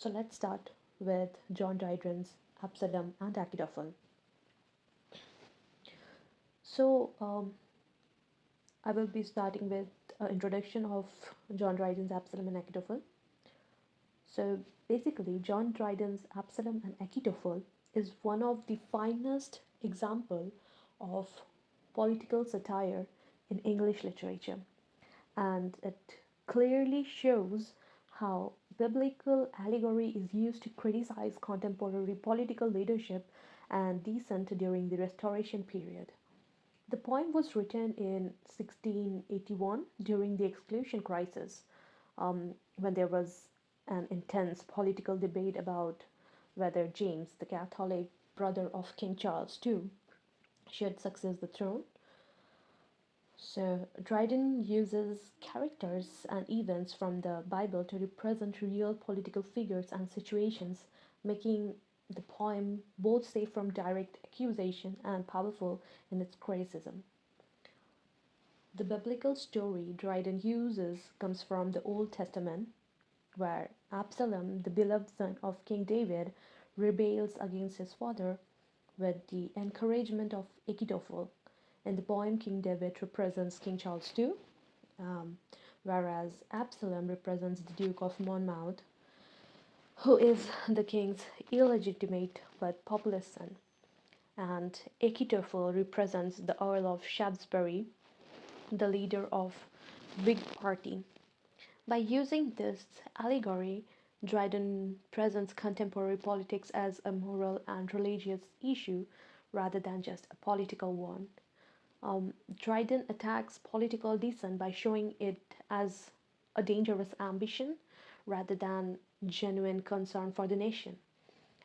So let's start with John Dryden's Absalom and Achitophel. So I will be starting with an introduction of John Dryden's Absalom and Achitophel. So basically, John Dryden's Absalom and Achitophel is one of the finest example of political satire in English literature, and it clearly shows how biblical allegory is used to criticize contemporary political leadership and dissent during the Restoration period. The poem was written in 1681 during the Exclusion Crisis, when there was an intense political debate about whether James, the Catholic brother of King Charles II, should succeed the throne. So, Dryden uses characters and events from the Bible to represent real political figures and situations, making the poem both safe from direct accusation and powerful in its criticism. The biblical story Dryden uses comes from the Old Testament, where Absalom, the beloved son of King David, rebels against his father with the encouragement of Achitophel. In the poem, King David represents King Charles II, um, whereas Absalom represents the Duke of Monmouth, who is the king's illegitimate but populous son. And Achitophel represents the Earl of Shaftesbury, the leader of Whig party. By using this allegory, Dryden presents contemporary politics as a moral and religious issue rather than just a political one. Dryden attacks political dissent by showing it as a dangerous ambition rather than genuine concern for the nation.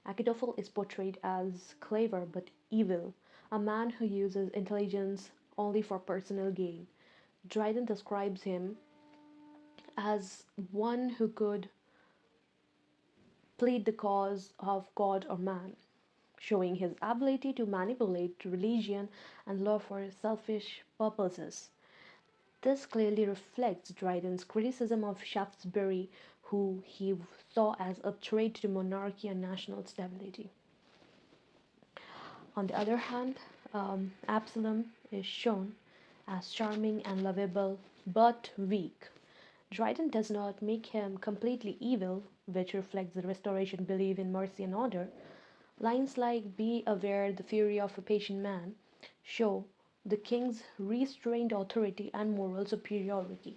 Achitophel is portrayed as clever but evil, a man who uses intelligence only for personal gain. Dryden describes him as one who could plead the cause of God or man, showing his ability to manipulate religion and law for selfish purposes. This clearly reflects Dryden's criticism of Shaftesbury, who he saw as a threat to monarchy and national stability. On the other hand, Absalom is shown as charming and lovable but weak. Dryden does not make him completely evil, which reflects the Restoration belief in mercy and order. Lines like "Be aware the fury of a patient man" show the king's restrained authority and moral superiority.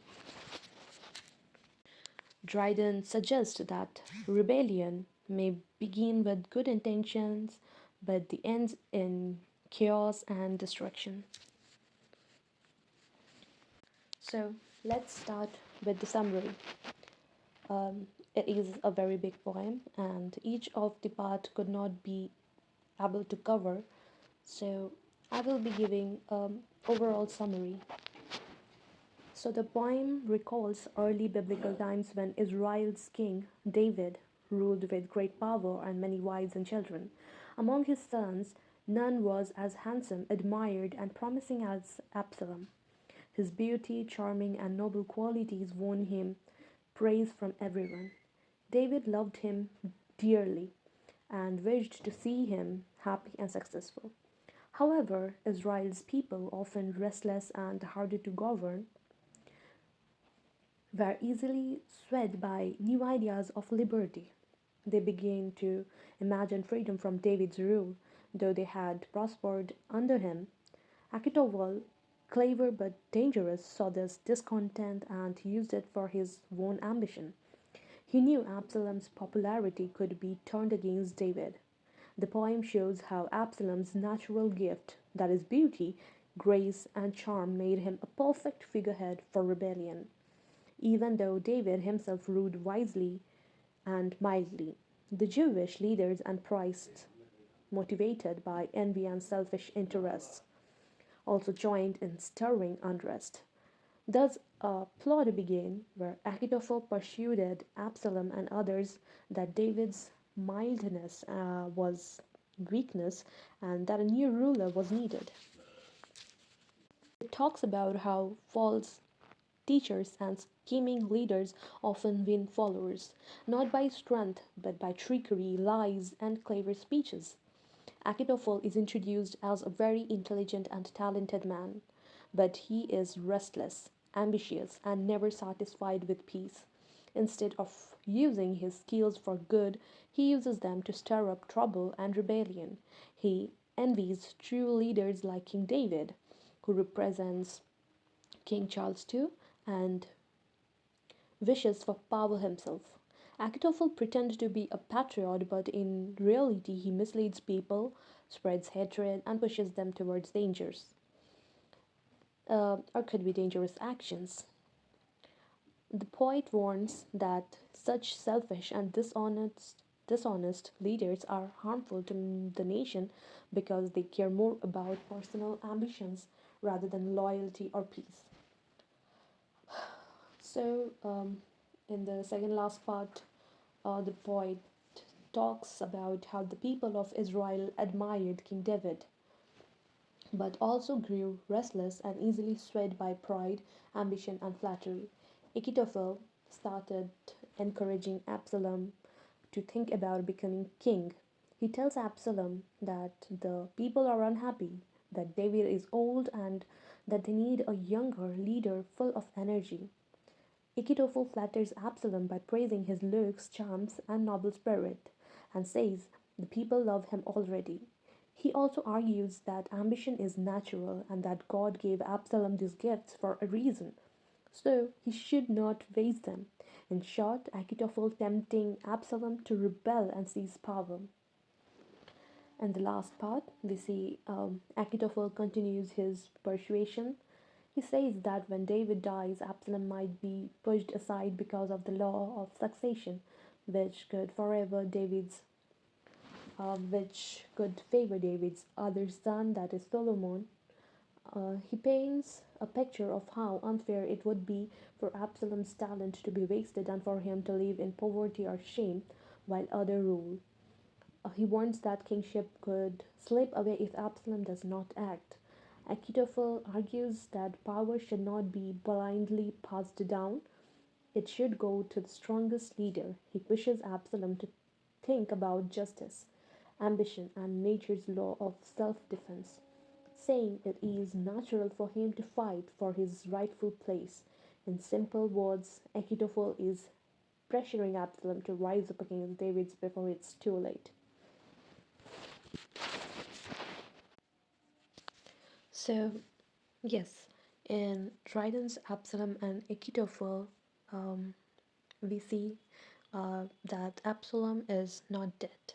Dryden suggests that rebellion may begin with good intentions, but the ends in chaos and destruction. So let's start with the summary. It is a very big poem, and each of the part could not be able to cover. So I will be giving overall summary. So the poem recalls early biblical times when Israel's king David ruled with great power and many wives and children. Among his sons, none was as handsome, admired, and promising as Absalom. His beauty, charming, and noble qualities won him praise from everyone. David loved him dearly and wished to see him happy and successful. However, Israel's people, often restless and harder to govern, were easily swayed by new ideas of liberty. They began to imagine freedom from David's rule, though they had prospered under him. Achitophel, clever but dangerous, saw this discontent and used it for his own ambition. He knew Absalom's popularity could be turned against David. The poem shows how Absalom's natural gift, that is, beauty, grace, and charm, made him a perfect figurehead for rebellion, even though David himself ruled wisely and mildly. The Jewish leaders and priests, motivated by envy and selfish interests, also joined in stirring unrest. Thus, a plot began where Achitophel persuaded Absalom and others that David's mildness was weakness and that a new ruler was needed. It talks about how false teachers and scheming leaders often win followers, not by strength, but by trickery, lies, and clever speeches. Achitophel is introduced as a very intelligent and talented man, but he is restless, ambitious, and never satisfied with peace. Instead of using his skills for good, he uses them to stir up trouble and rebellion. He envies true leaders like King David, who represents King Charles II, and wishes for power himself. Achitophel pretends to be a patriot, but in reality, he misleads people, spreads hatred, and pushes them towards or could be dangerous actions. The poet warns that such selfish and dishonest leaders are harmful to the nation because they care more about personal ambitions rather than loyalty or peace. So, in the second last part, the poet talks about how the people of Israel admired King David, but also grew restless and easily swayed by pride, ambition, and flattery. Achitophel started encouraging Absalom to think about becoming king. He tells Absalom that the people are unhappy, that David is old, and that they need a younger leader full of energy. Achitophel flatters Absalom by praising his looks, charms, and noble spirit, and says the people love him already. He also argues that ambition is natural and that God gave Absalom these gifts for a reason, so he should not waste them. In short, Achitophel tempting Absalom to rebel and seize power. And the last part, we see Achitophel continues his persuasion. He says that when David dies, Absalom might be pushed aside because of the law of succession, which could forever David's which could favor David's other son, that is Solomon. He paints a picture of how unfair it would be for Absalom's talent to be wasted and for him to live in poverty or shame while others rule. He warns that kingship could slip away if Absalom does not act. Achitophel argues that power should not be blindly passed down, it should go to the strongest leader. He pushes Absalom to think about justice, ambition, and nature's law of self defense, saying it is natural for him to fight for his rightful place. In simple words, Achitophel is pressuring Absalom to rise up against David before it's too late. So, yes, in Dryden's Absalom and Achitophel, um, we see that Absalom is not dead.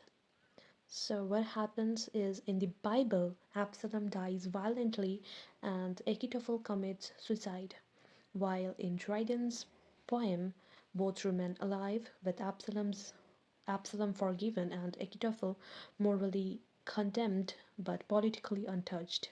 So, what happens is in the Bible, Absalom dies violently and Achitophel commits suicide, while in Dryden's poem, both remain alive with Absalom forgiven and Achitophel morally condemned but politically untouched.